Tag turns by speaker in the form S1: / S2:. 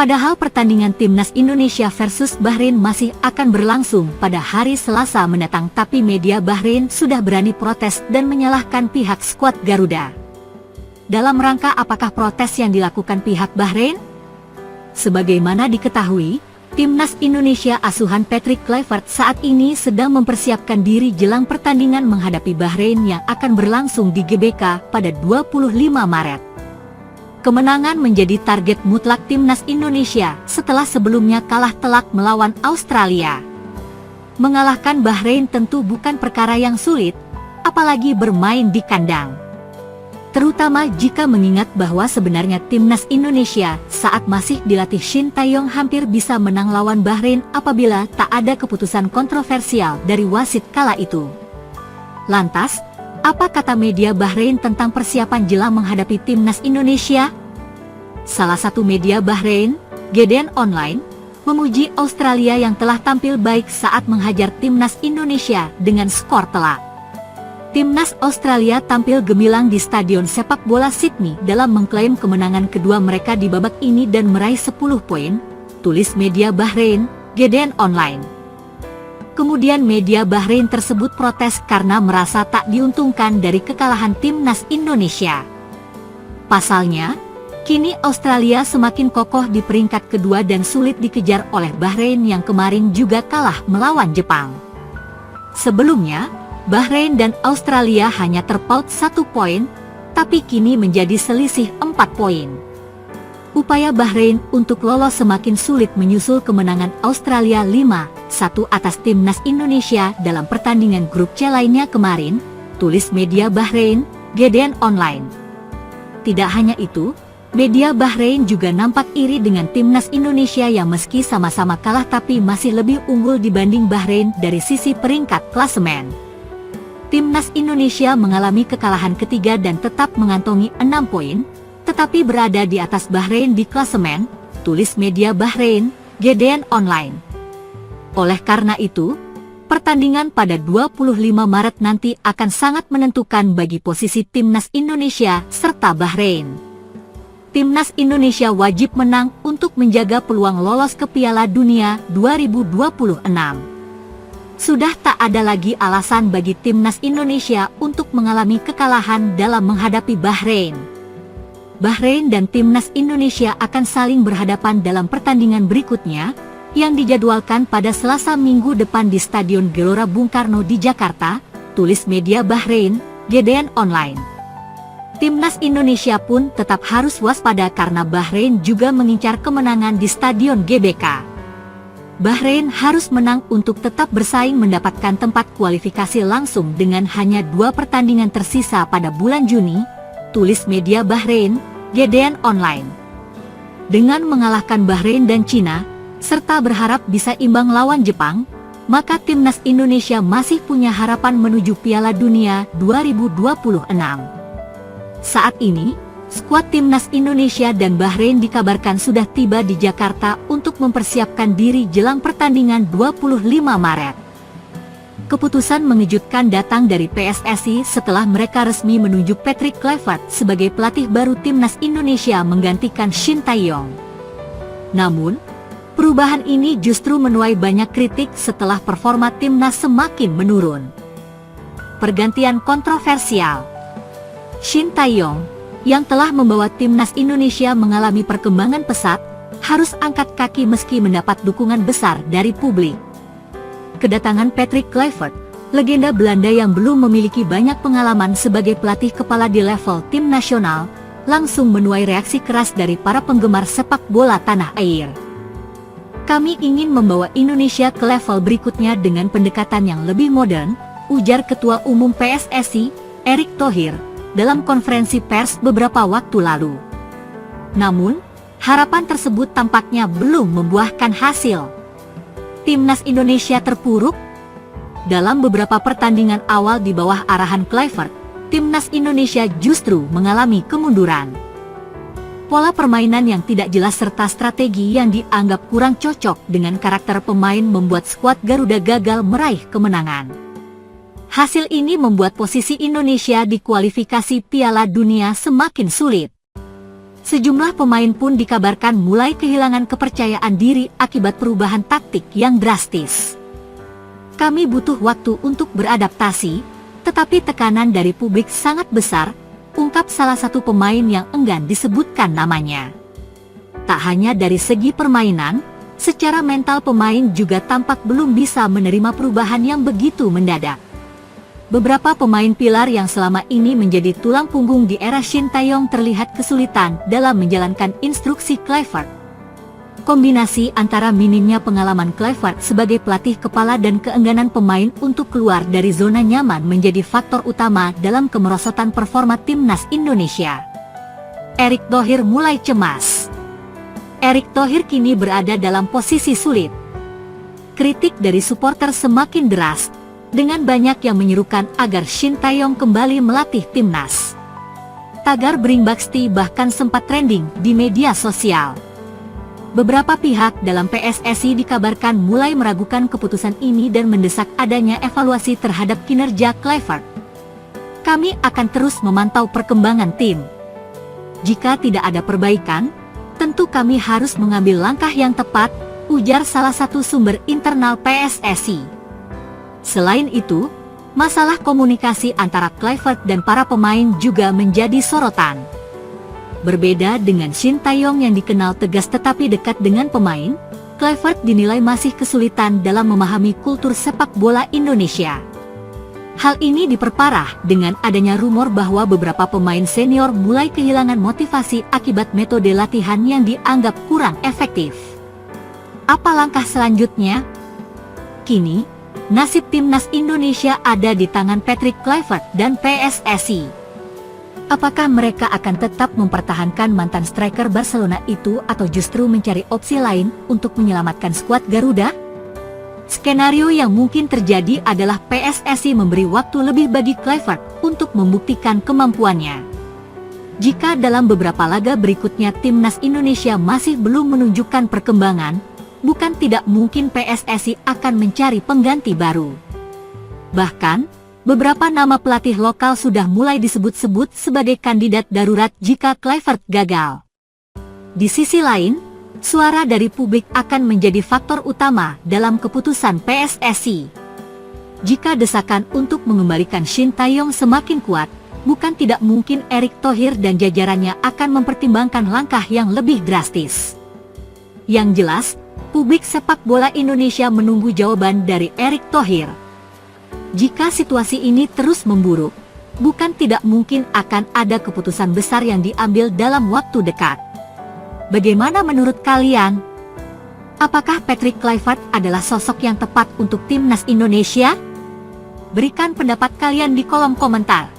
S1: Padahal pertandingan Timnas Indonesia versus Bahrain masih akan berlangsung pada hari Selasa mendatang, tapi media Bahrain sudah berani protes dan menyalahkan pihak skuad Garuda. Dalam rangka apakah protes yang dilakukan pihak Bahrain? Sebagaimana diketahui, Timnas Indonesia asuhan Patrick Kluivert saat ini sedang mempersiapkan diri jelang pertandingan menghadapi Bahrain yang akan berlangsung di GBK pada 25 Maret. Kemenangan menjadi target mutlak Timnas Indonesia setelah sebelumnya kalah telak melawan Australia. Mengalahkan Bahrain tentu bukan perkara yang sulit, apalagi bermain di kandang. Terutama jika mengingat bahwa sebenarnya Timnas Indonesia saat masih dilatih Shin Tae-yong hampir bisa menang lawan Bahrain apabila tak ada keputusan kontroversial dari wasit kala itu. Lantas, apa kata media Bahrain tentang persiapan jelang menghadapi Timnas Indonesia? Salah satu media Bahrain, GDN Online, memuji Australia yang telah tampil baik saat menghajar Timnas Indonesia dengan skor telak. Timnas Australia tampil gemilang di Stadion Sepak Bola Sydney dalam mengklaim kemenangan kedua mereka di babak ini dan meraih 10 poin, tulis media Bahrain, GDN Online. Kemudian media Bahrain tersebut protes karena merasa tak diuntungkan dari kekalahan Timnas Indonesia. Pasalnya, kini Australia semakin kokoh di peringkat kedua dan sulit dikejar oleh Bahrain yang kemarin juga kalah melawan Jepang. Sebelumnya, Bahrain dan Australia hanya terpaut 1 poin, tapi kini menjadi selisih 4 poin. Upaya Bahrain untuk lolos semakin sulit menyusul kemenangan Australia 5-1 atas Timnas Indonesia dalam pertandingan grup C lainnya kemarin, tulis media Bahrain, GDN Online. Tidak hanya itu, media Bahrain juga nampak iri dengan Timnas Indonesia yang meski sama-sama kalah tapi masih lebih unggul dibanding Bahrain dari sisi peringkat klasemen. Timnas Indonesia mengalami kekalahan ketiga dan tetap mengantongi 6 poin, tetapi berada di atas Bahrain di klasemen, tulis media Bahrain, GDN Online. Oleh karena itu, pertandingan pada 25 Maret nanti akan sangat menentukan bagi posisi Timnas Indonesia serta Bahrain. Timnas Indonesia wajib menang untuk menjaga peluang lolos ke Piala Dunia 2026. Sudah tak ada lagi alasan bagi Timnas Indonesia untuk mengalami kekalahan dalam menghadapi Bahrain. Bahrain dan Timnas Indonesia akan saling berhadapan dalam pertandingan berikutnya, yang dijadwalkan pada Selasa minggu depan di Stadion Gelora Bung Karno di Jakarta, tulis media Bahrain, GDN Online. Timnas Indonesia pun tetap harus waspada karena Bahrain juga mengincar kemenangan di Stadion GBK. Bahrain harus menang untuk tetap bersaing mendapatkan tempat kualifikasi langsung dengan hanya 2 pertandingan tersisa pada bulan Juni, tulis media Bahrain, GDN Online. Dengan mengalahkan Bahrain dan Cina, serta berharap bisa imbang lawan Jepang, maka Timnas Indonesia masih punya harapan menuju Piala Dunia 2026. Saat ini, skuad Timnas Indonesia dan Bahrain dikabarkan sudah tiba di Jakarta untuk mempersiapkan diri jelang pertandingan 25 Maret. Keputusan mengejutkan datang dari PSSI setelah mereka resmi menunjuk Patrick Kluivert sebagai pelatih baru Timnas Indonesia menggantikan Shin Tae-yong. Namun, perubahan ini justru menuai banyak kritik setelah performa Timnas semakin menurun. Pergantian kontroversial. Shin Tae-yong, yang telah membawa Timnas Indonesia mengalami perkembangan pesat, harus angkat kaki meski mendapat dukungan besar dari publik. Kedatangan Patrick Kluivert, legenda Belanda yang belum memiliki banyak pengalaman sebagai pelatih kepala di level tim nasional, langsung menuai reaksi keras dari para penggemar sepak bola tanah air. Kami ingin membawa Indonesia ke level berikutnya dengan pendekatan yang lebih modern, ujar Ketua Umum PSSI, Erick Thohir, dalam konferensi pers beberapa waktu lalu. Namun, harapan tersebut tampaknya belum membuahkan hasil. Timnas Indonesia terpuruk. Dalam beberapa pertandingan awal di bawah arahan Kluivert, Timnas Indonesia justru mengalami kemunduran. Pola permainan yang tidak jelas serta strategi yang dianggap kurang cocok dengan karakter pemain membuat skuad Garuda gagal meraih kemenangan. Hasil ini membuat posisi Indonesia di kualifikasi Piala Dunia semakin sulit. Sejumlah pemain pun dikabarkan mulai kehilangan kepercayaan diri akibat perubahan taktik yang drastis. Kami butuh waktu untuk beradaptasi, tetapi tekanan dari publik sangat besar, ungkap salah satu pemain yang enggan disebutkan namanya. Tak hanya dari segi permainan, secara mental pemain juga tampak belum bisa menerima perubahan yang begitu mendadak. Beberapa pemain pilar yang selama ini menjadi tulang punggung di era Shin Tae-yong terlihat kesulitan dalam menjalankan instruksi Kluivert. Kombinasi antara minimnya pengalaman Kluivert sebagai pelatih kepala dan keengganan pemain untuk keluar dari zona nyaman menjadi faktor utama dalam kemerosotan performa timnas Indonesia. Erick Thohir mulai cemas. Erick Thohir kini berada dalam posisi sulit. Kritik dari supporter semakin deras, dengan banyak yang menyerukan agar Shin Tae-yong kembali melatih timnas. Tagar Bring Baksti bahkan sempat trending di media sosial. Beberapa pihak dalam PSSI dikabarkan mulai meragukan keputusan ini dan mendesak adanya evaluasi terhadap kinerja Kluivert. Kami akan terus memantau perkembangan tim. Jika tidak ada perbaikan, tentu kami harus mengambil langkah yang tepat, ujar salah satu sumber internal PSSI. Selain itu, masalah komunikasi antara Kluivert dan para pemain juga menjadi sorotan. Berbeda dengan Shin Tae-yong yang dikenal tegas tetapi dekat dengan pemain, Kluivert dinilai masih kesulitan dalam memahami kultur sepak bola Indonesia. Hal ini diperparah dengan adanya rumor bahwa beberapa pemain senior mulai kehilangan motivasi akibat metode latihan yang dianggap kurang efektif. Apa langkah selanjutnya? Kini, nasib timnas Indonesia ada di tangan Patrick Kluivert dan PSSI. Apakah mereka akan tetap mempertahankan mantan striker Barcelona itu atau justru mencari opsi lain untuk menyelamatkan skuad Garuda? Skenario yang mungkin terjadi adalah PSSI memberi waktu lebih bagi Kluivert untuk membuktikan kemampuannya. Jika dalam beberapa laga berikutnya timnas Indonesia masih belum menunjukkan perkembangan, bukan tidak mungkin PSSI akan mencari pengganti baru. Bahkan, beberapa nama pelatih lokal sudah mulai disebut-sebut sebagai kandidat darurat jika Kluivert gagal. Di sisi lain, suara dari publik akan menjadi faktor utama dalam keputusan PSSI. Jika desakan untuk mengembalikan Shin Tae-yong semakin kuat, bukan tidak mungkin Erick Thohir dan jajarannya akan mempertimbangkan langkah yang lebih drastis. Yang jelas, publik sepak bola Indonesia menunggu jawaban dari Erick Thohir. Jika situasi ini terus memburuk, bukan tidak mungkin akan ada keputusan besar yang diambil dalam waktu dekat. Bagaimana menurut kalian? Apakah Patrick Kluivert adalah sosok yang tepat untuk timnas Indonesia? Berikan pendapat kalian di kolom komentar.